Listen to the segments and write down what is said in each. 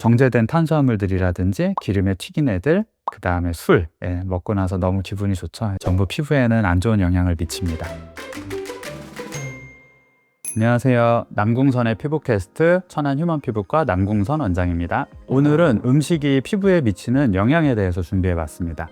정제된 탄수화물들이라든지 기름에 튀긴 애들, 그 다음에 술, 먹고 나서 너무 기분이 좋죠. 전부 피부에는 안 좋은 영향을 미칩니다. 안녕하세요. 남궁선의 피부캐스트 천안휴먼피부과 남궁선 원장입니다. 오늘은 음식이 피부에 미치는 영향에 대해서 준비해봤습니다.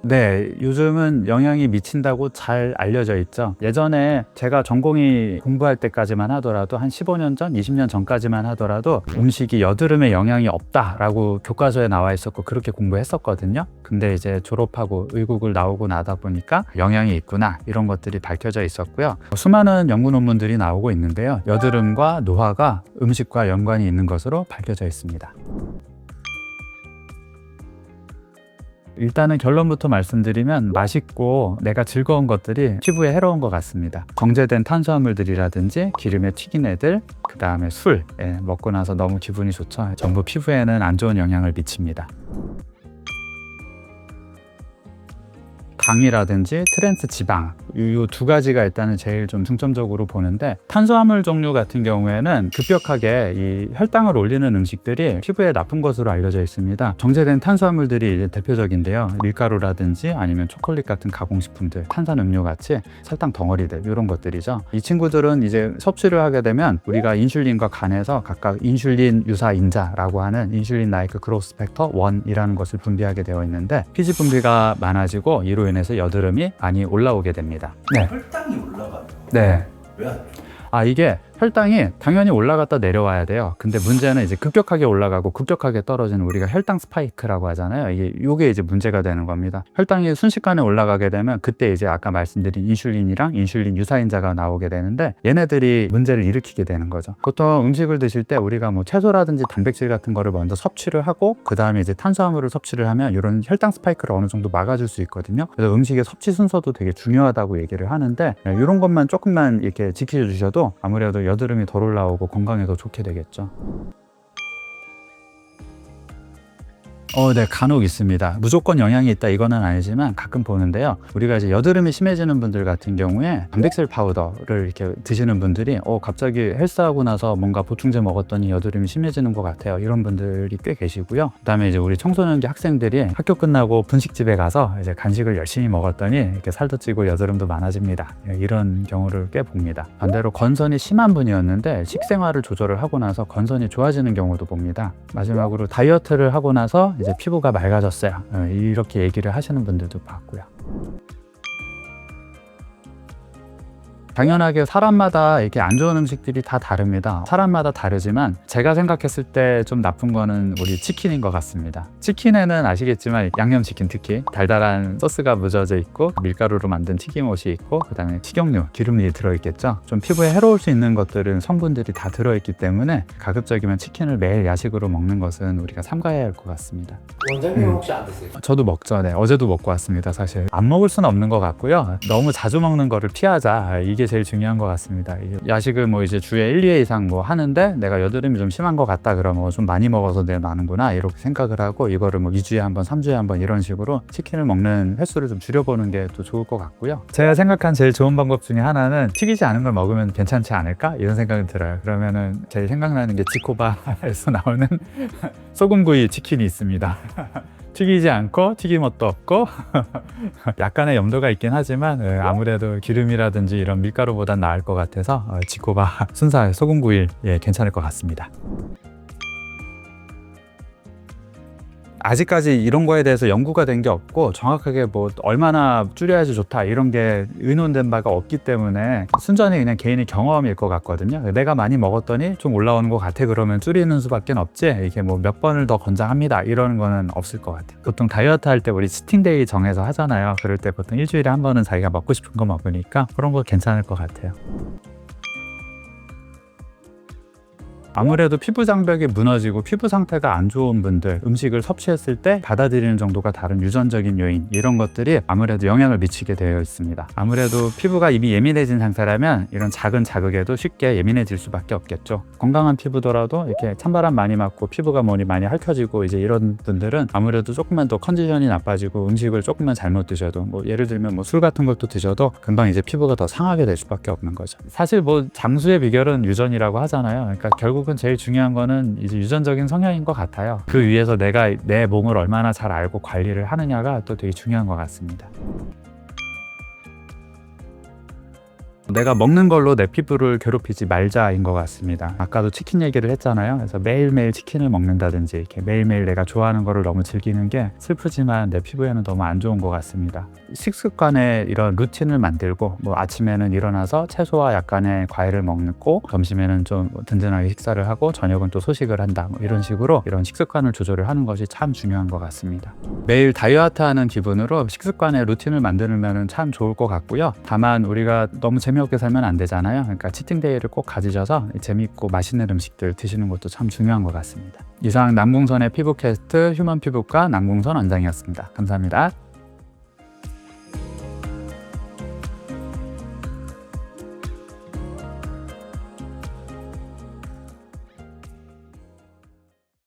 네, 요즘은 영향이 미친다고 잘 알려져 있죠. 예전에 제가 전공의 공부할 때까지만 하더라도 한 15년 전, 20년 전까지만 하더라도 음식이 여드름에 영향이 없다라고 교과서에 나와 있었고 그렇게 공부했었거든요. 근데 이제 졸업하고 의국을 나오고 나다 보니까 영향이 있구나 이런 것들이 밝혀져 있었고요. 수많은 연구 논문들이 나오고 있는데요. 여드름과 노화가 음식과 연관이 있는 것으로 밝혀져 있습니다. 일단은 결론부터 말씀드리면 맛있고 내가 즐거운 것들이 피부에 해로운 것 같습니다. 정제된 탄수화물들이라든지 기름에 튀긴 애들, 그 다음에 술, 먹고 나서 너무 기분이 좋죠. 전부 피부에는 안 좋은 영향을 미칩니다. 당이라든지 트랜스 지방, 이 두 가지가 일단은 제일 좀 중점적으로 보는데, 탄수화물 종류 같은 경우에는 급격하게 이 혈당을 올리는 음식들이 피부에 나쁜 것으로 알려져 있습니다. 정제된 탄수화물들이 이제 대표적인데요. 밀가루라든지 아니면 초콜릿 같은 가공식품들, 탄산음료 같이 설탕 덩어리들, 이런 것들이죠. 이 친구들은 이제 섭취를 하게 되면 우리가 인슐린과 간에서 각각 인슐린 유사 인자라고 하는 인슐린 라이크 그로스 팩터 1이라는 것을 분비하게 되어 있는데, 피지 분비가 많아지고 이로 인해서 여드름이 많이 올라오게 됩니다. 네. 혈당이 올라가요. 네. 왜 안 좋아? 이게 혈당이 당연히 올라갔다 내려와야 돼요. 근데 문제는 이제 급격하게 올라가고 급격하게 떨어지는 우리가 혈당 스파이크라고 하잖아요. 이게 이제 문제가 되는 겁니다. 혈당이 순식간에 올라가게 되면 그때 이제 아까 말씀드린 인슐린이랑 인슐린 유사인자가 나오게 되는데, 얘네들이 문제를 일으키게 되는 거죠. 보통 음식을 드실 때 우리가 뭐 채소라든지 단백질 같은 거를 먼저 섭취를 하고 그 다음에 이제 탄수화물을 섭취를 하면 이런 혈당 스파이크를 어느 정도 막아줄 수 있거든요. 그래서 음식의 섭취 순서도 되게 중요하다고 얘기를 하는데, 이런 것만 조금만 이렇게 지켜주셔도 아무래도 여드름이 덜 올라오고 건강에 더 좋게 되겠죠. 네, 간혹 있습니다. 무조건 영향이 있다 이거는 아니지만 가끔 보는데요. 우리가 이제 여드름이 심해지는 분들 같은 경우에 단백질 파우더를 이렇게 드시는 분들이 갑자기 헬스하고 나서 뭔가 보충제 먹었더니 여드름이 심해지는 것 같아요. 이런 분들이 꽤 계시고요. 그다음에 이제 우리 청소년기 학생들이 학교 끝나고 분식집에 가서 이제 간식을 열심히 먹었더니 이렇게 살도 찌고 여드름도 많아집니다. 이런 경우를 꽤 봅니다. 반대로 건선이 심한 분이었는데 식생활을 조절을 하고 나서 건선이 좋아지는 경우도 봅니다. 마지막으로 다이어트를 하고 나서 이제 피부가 맑아졌어요. 이렇게 얘기를 하시는 분들도 봤고요. 당연하게 사람마다 이렇게 안 좋은 음식들이 다 다릅니다. 사람마다 다르지만 제가 생각했을 때 좀 나쁜 거는 우리 치킨인 것 같습니다. 치킨에는 아시겠지만 양념치킨 특히 달달한 소스가 묻어져 있고 밀가루로 만든 튀김옷이 있고 그 다음에 식용유, 기름이 들어있겠죠. 좀 피부에 해로울 수 있는 것들은 성분들이 다 들어있기 때문에 가급적이면 치킨을 매일 야식으로 먹는 것은 우리가 삼가해야 할 것 같습니다. 원장님 혹시 안 드세요? 저도 먹죠. 네, 어제도 먹고 왔습니다. 사실 안 먹을 수는 없는 것 같고요. 너무 자주 먹는 거를 피하자. 이게 제일 중요한 것 같습니다. 야식을 뭐 이제 주에 1, 2회 이상 뭐 하는데 내가 여드름이 좀 심한 것 같다 그러면 좀 많이 먹어서 내가 나는구나 이렇게 생각을 하고 이거를 뭐 2주에 한 번, 3주에 한 번 이런 식으로 치킨을 먹는 횟수를 좀 줄여보는 게 또 좋을 것 같고요. 제가 생각한 제일 좋은 방법 중에 하나는 튀기지 않은 걸 먹으면 괜찮지 않을까? 이런 생각이 들어요. 그러면은 제일 생각나는 게 지코바에서 나오는 소금구이 치킨이 있습니다. 튀기지 않고 튀김옷도 없고 약간의 염도가 있긴 하지만 아무래도 기름이라든지 이런 밀가루보단 나을 것 같아서 지코바 순살 소금구이 괜찮을 것 같습니다. 아직까지 이런 거에 대해서 연구가 된 게 없고 정확하게 뭐 얼마나 줄여야지 좋다 이런 게 의논된 바가 없기 때문에 순전히 그냥 개인의 경험일 것 같거든요. 내가 많이 먹었더니 좀 올라오는 것 같아 그러면 줄이는 수밖에 없지 이게 뭐 몇 번을 더 권장합니다 이런 거는 없을 것 같아요. 보통 다이어트 할 때 우리 스팅데이 정해서 하잖아요. 그럴 때 보통 일주일에 한 번은 자기가 먹고 싶은 거 먹으니까 그런 거 괜찮을 것 같아요. 아무래도 피부 장벽이 무너지고 피부 상태가 안 좋은 분들, 음식을 섭취했을 때 받아들이는 정도가 다른 유전적인 요인, 이런 것들이 아무래도 영향을 미치게 되어 있습니다. 아무래도 피부가 이미 예민해진 상태라면 이런 작은 자극에도 쉽게 예민해질 수밖에 없겠죠. 건강한 피부더라도 이렇게 찬바람 많이 맞고 피부가 많이 핥혀지고 이제 이런 분들은 아무래도 조금만 더 컨디션이 나빠지고 음식을 조금만 잘못 드셔도 예를 들면 술 같은 것도 드셔도 금방 이제 피부가 더 상하게 될 수밖에 없는 거죠. 사실 장수의 비결은 유전이라고 하잖아요. 그러니까 결국은 제일 중요한 거는 이제 유전적인 성향인 것 같아요. 그 위에서 내가 내 몸을 얼마나 잘 알고 관리를 하느냐가 또 되게 중요한 것 같습니다. 내가 먹는 걸로 내 피부를 괴롭히지 말자인 것 같습니다. 아까도 치킨 얘기를 했잖아요. 그래서 매일매일 치킨을 먹는다든지 이렇게 매일매일 내가 좋아하는 거를 너무 즐기는 게 슬프지만 내 피부에는 너무 안 좋은 것 같습니다. 식습관에 이런 루틴을 만들고 아침에는 일어나서 채소와 약간의 과일을 먹고 점심에는 좀 든든하게 식사를 하고 저녁은 또 소식을 한다, 이런 식으로 이런 식습관을 조절을 하는 것이 참 중요한 것 같습니다. 매일 다이어트하는 기분으로 식습관의 루틴을 만들면 참 좋을 것 같고요. 다만 우리가 너무 재미없게 살면 안 되잖아요. 그러니까 치팅데이를 꼭 가지셔서 재미있고 맛있는 음식들 드시는 것도 참 중요한 것 같습니다. 이상 남궁선의 피부캐스트 휴먼 피부과 남궁선 원장이었습니다. 감사합니다.